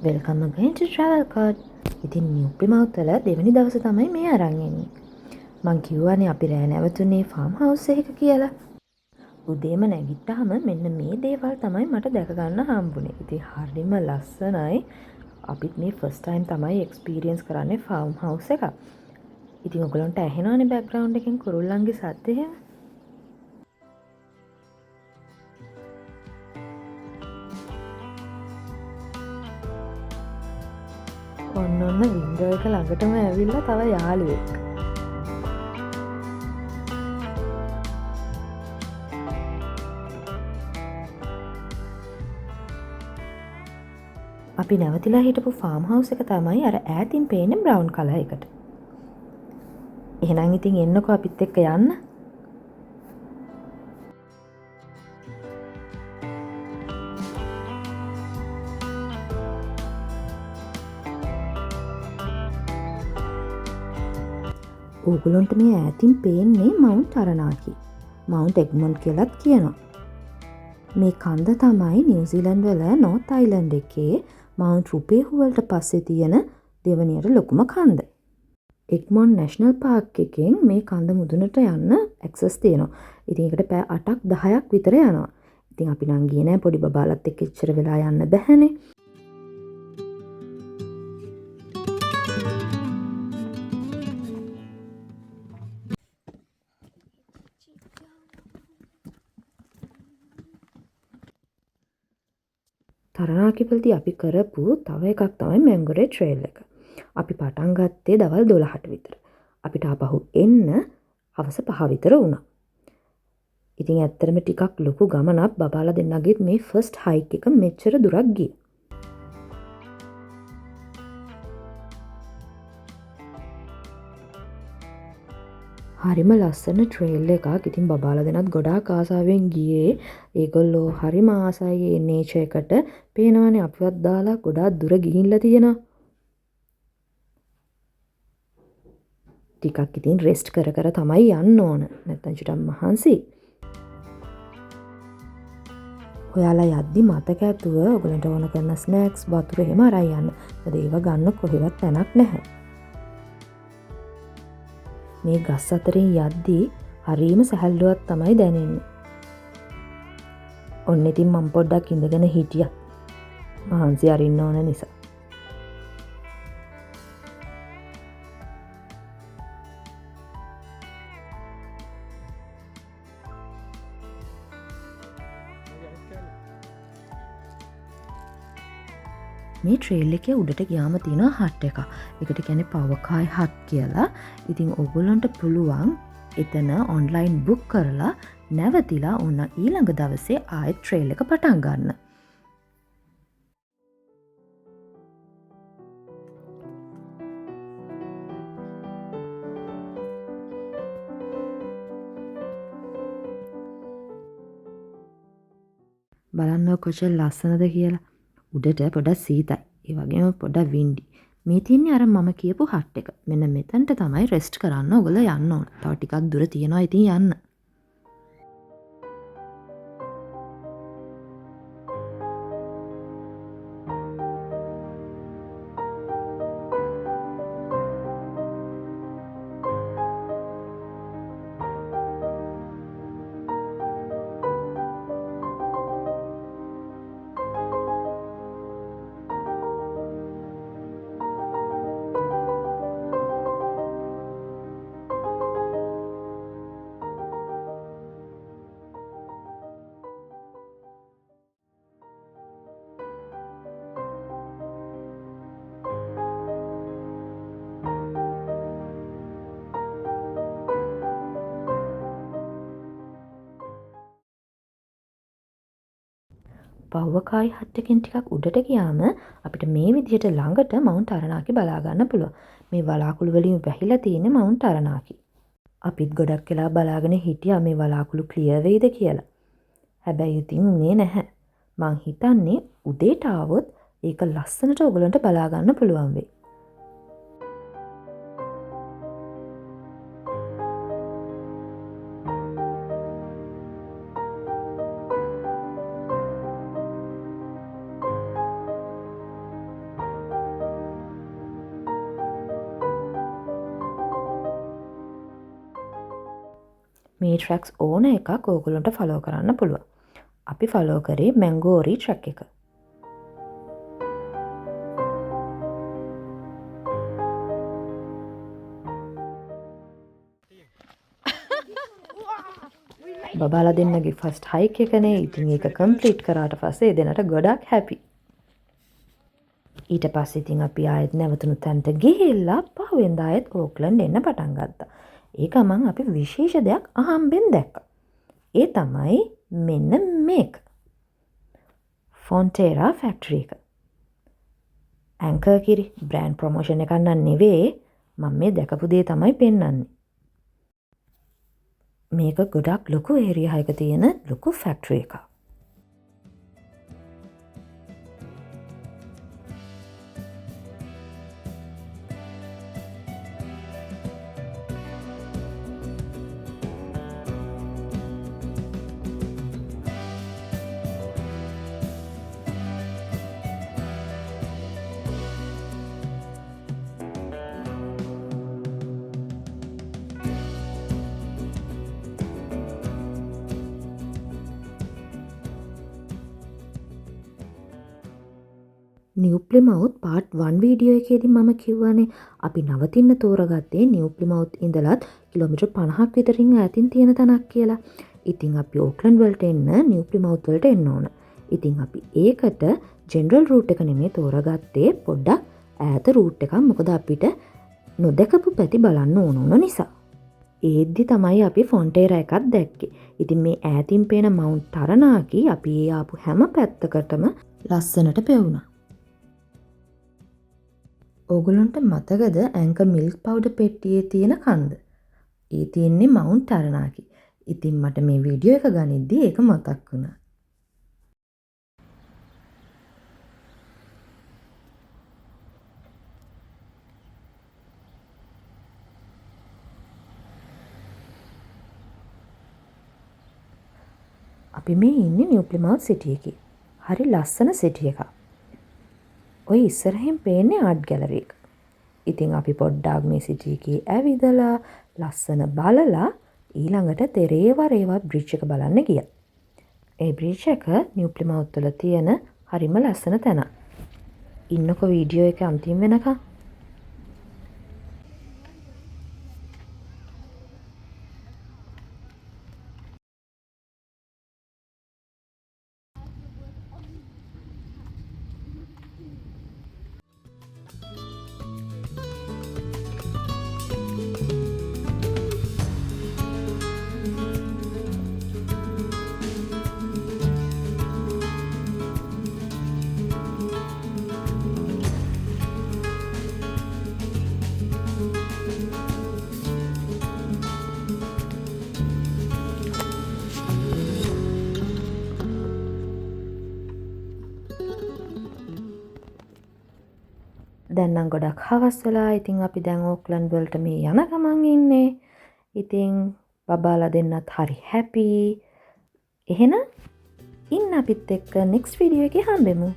Welcome again to travel card. ඉතින් නිව්පි මවතල දෙවැනි දවස තමයි මේ අරන් එන්නේ. මං කිව්වනේ අපි රෑ නැවතුනේ ෆාම් හවුස් එකක කියලා. උදේම නැගිට්ටාම මෙන්න මේ දේවල් තමයි මට දැක ගන්න හම්බුනේ. ඉතින් හරිම ලස්සනයි. අපිත් මේ ෆස්ට් ටයිම් තමයි එක්ස්පීරියන්ස් කරන්නේ ෆාම් හවුස් එකක්. ඉතින් ඔයගලන්ට ඇහෙනවනේ බෑග්ග්‍රවුන්ඩ් එකෙන් කුරුල්ලන්ගේ සද්දය. ඔන්න වින්ඩෝ එක ළඟටම ඇවිල්ලා තව යාළුවෙක්. අපි නැවතිලා හිටපු ෆාම් හවුස් එක තමයි අර ඈතින් පේන්නේ බ්‍රවුන් කලර් එකට. එහෙනම් ඉතින් එන්නකෝ අපිත් එක්ක යන්න. ඕගොල්ලන්ට මේ ඈතින් පේන්නේ මවුන්ට් අරනාකි. මවුන්ට් එග්මොන්ට් කියලාත් කියනවා. මේ කන්ද තමයි නිව්සීලන්ඩ් වල නෝර්ත් අයිලන්ඩ් එකේ මවුන්ට් රුපේහු වලට පස්සේ තියෙන දෙවනියට ලොකුම කන්ද. එග්මොන්ට් නැෂනල් පාර්ක් එකෙන් මේ කන්ද මුදුනට යන්න ඇක්සස් තියෙනවා. ඉතින් ඒකට පැය 8ක් 10ක් විතර යනවා. ඉතින් අපි නම් ගියේ නෑ පොඩි බබාලත් එක්ක එච්චර වෙලා යන්න බැහැනේ. තරනාකිවලදී අපි කරපු තව එකක් තමයි මැංගොරේ ට්‍රේල් එක. අපි පටන් ගත්තේ දවල් 12ට විතර. අපිට ආපහු එන්න හවස 5 විතර වුණා. ඉතින් ඇත්තටම ටිකක් ලොකු ගමනක් බබාලා දෙන්නගෙත් මේ ෆස්ට් හයික් එක මෙච්චර දුරක් ගියේ. හරිම ලස්සන ට්‍රේල් එකක්. ඉතින් බබාලා දෙනත් ගොඩාක් ආසාවෙන් ගියේ. ඒගොල්ලෝ හරිම ආසයි මේ නේචර් එකට. පේනවනේ අපිවත් දාලා ගොඩාක් දුර ගිහිල්ලා තියෙනවා. ටිකක් ඉතින් රෙස්ට් කර කර තමයි යන්න ඕන. නැත්නම් චුටක් මහන්සි. ඔයාලා යද්දි මතක ඇතුව ඔයගලන්ට ඕන කරන ස්නැක්ස් වතුර එහෙම අරන් යන්න. මොකද ඒව ගන්න කොහෙවත් තැනක් නැහැ. මේ ගස් අතරින් යද්දී හරීම සැහැල්ලුවක් තමයි දැනෙන්නේ. ඔන්න ඉතින් මම පොඩ්ඩක් ඉඳගෙන හිටියා. මහන්සි අරින්න ඕන නිසා. මේ ට්‍රේල් එකේ උඩට ගියාම තියෙනවා හට් එකක්. ඒකට කියන්නේ පවකායි හට් කියලා. ඉතින් ඔයගොල්ලන්ට පුළුවන් එතන ඔන්ලයින් බුක් කරලා නැවතිලා ඔන්න ඊළඟ දවසේ ආයෙත් ට්‍රේල් එක පටන් ගන්න. බලන්න කොච්චර ලස්සනද කියලා. උඩට පොඩක් සීතයි. ඒ වගේම පොඩක් වින්ඩි. මේ තියන්නේ අර මම කියපු හට් එක. මෙන්න මෙතනට තමයි රෙස්ට් කරන්න ඔයගොල්ලෝ යන්න ඕන. තව ටිකක් දුර තියෙනවා ඉතින් යන්න. පව්වකායි හට් එකෙන් ටිකක් උඩට ගියාම අපිට මේ විදිහට ළඟට මවුන්ට් අරනාකි බලා ගන්න පුළුවන්. මේ වලාකුළු වලින් වැහිලා තියෙන මවුන්ට් අරනාකි. අපිත් ගොඩක් වෙලා බලාගෙන හිටියා මේ වලාකුළු ක්ලියර් වෙයිද කියලා. හැබැයි ඉතින් උනේ නැහැ. මං හිතන්නේ උදේට ආවොත් ඒක ලස්සනට ඔයගලන්ට බලා ගන්න පුළුවන් වෙයි. මේ ට්‍රැක්ස් ඕන එකක් ඕගොල්ලන්ට ෆලෝ කරන්න පුළුවන්. අපි ෆලෝ කරේ මැංගෝරි ට්‍රැක් එක. බබාලා දෙන්නගේ ෆස්ට් හයික් එකනේ. ඉතින් ඒක කම්ප්ලීට් කරාට පස්සේ දෙන්නට ගොඩක් හැපි. ඊට පස්සේ ඉතින් අපි ආයෙත් නැවතුණු තැනට ගිහිල්ලා පහුවෙන්ද ආයෙත් ඕක්ලන්ඩ් එන්න පටන් ගත්තා. ඒ ගමන් අපි විශේෂ දෙයක් අහම්බෙන් දැක්කා. ඒ තමයි මෙන්න මේක. ෆොන්ටේරා ෆැක්ටරි එක. ඇන්කර් කිරි බ්‍රෑන්ඩ් ප්‍රොමෝෂන් එකක් නන් නෙවෙයි. මම මේ දැකපු දේ තමයි පෙන්වන්නේ. මේක ගොඩක් ලොකු ඒරියා එකක තියෙන ලොකු ෆැක්ටරි එකක්. නිව්ප්ලිමවුත් පාට් 1 වීඩියෝ එකේදී මම කිව්වනේ අපි නවතින්න තෝරගත්තේ නිව්ප්ලිමවුත් ඉඳලත් කිලෝමීටර් 50ක් විතරින් ඈතින් තියෙන තැනක් කියලා. ඉතින් අපි ඕක්ලන්ඩ් වලට එන්න නිව්ප්ලිමවුත් වලට එන්න ඕන. ඉතින් අපි ඒකට ජෙනරල් රූට් එක නෙමෙයි තෝරගත්තේ පොඩ්ඩක් ඈත රූට් එකක්. මොකද අපිට නොදකපු පැති බලන්න ඕන නිසා. ඒද්දි තමයි අපි ෆොන්ටේරා එකක් දැක්කේ. ඉතින් මේ ඈතින් පේන මවුන්ට් තරනාකි අපි ඒ ආපු හැම පැත්තකටම ලස්සනට පෙවුණා. ඕගොල්ලන්ට මතකද ඇන්ක මිල්ක් පවුඩර් පෙට්ටියේ තියෙන කන්ද? ඒ තියෙන්නේ මවුන්ට් තරනාකි. ඉතින් මට මේ වීඩියෝ එක ගනිද්දි ඒක මතක් වුණා. අපි මේ ඉන්නේ නිව්ප්ලිමවුත් සිටි එකේ. හරි ලස්සන සිටි එකක්. ඔය ඉස්සරහින් පේන්නේ ආර්ට් ගැලරි එක. ඉතින් අපි පොඩ්ඩක් මේ සිටි එකේ ඇවිදලා ලස්සන බලලා ඊළඟට තෙරේවරේවත් බ්‍රිජ් එක බලන්න ගියා. ඒ බ්‍රිජ් එක නිව්ප්ලිමවුත් වල තියෙන හරිම ලස්සන තැනක්. ඉන්නකෝ වීඩියෝ එක අන්තිම වෙනකම්. දැන් නම් ගොඩක් හවස් වෙලා. ඉතින් අපි දැන් ඕක්ලන්ඩ් වලට මේ යන ගමන් ඉන්නේ. ඉතින් බබාලා දෙන්නත් හරි හැපි. එහෙනම් ඉන්න අපිත් එක්ක නෙක්ස්ට් වීඩියෝ එකේ හම්බෙමු.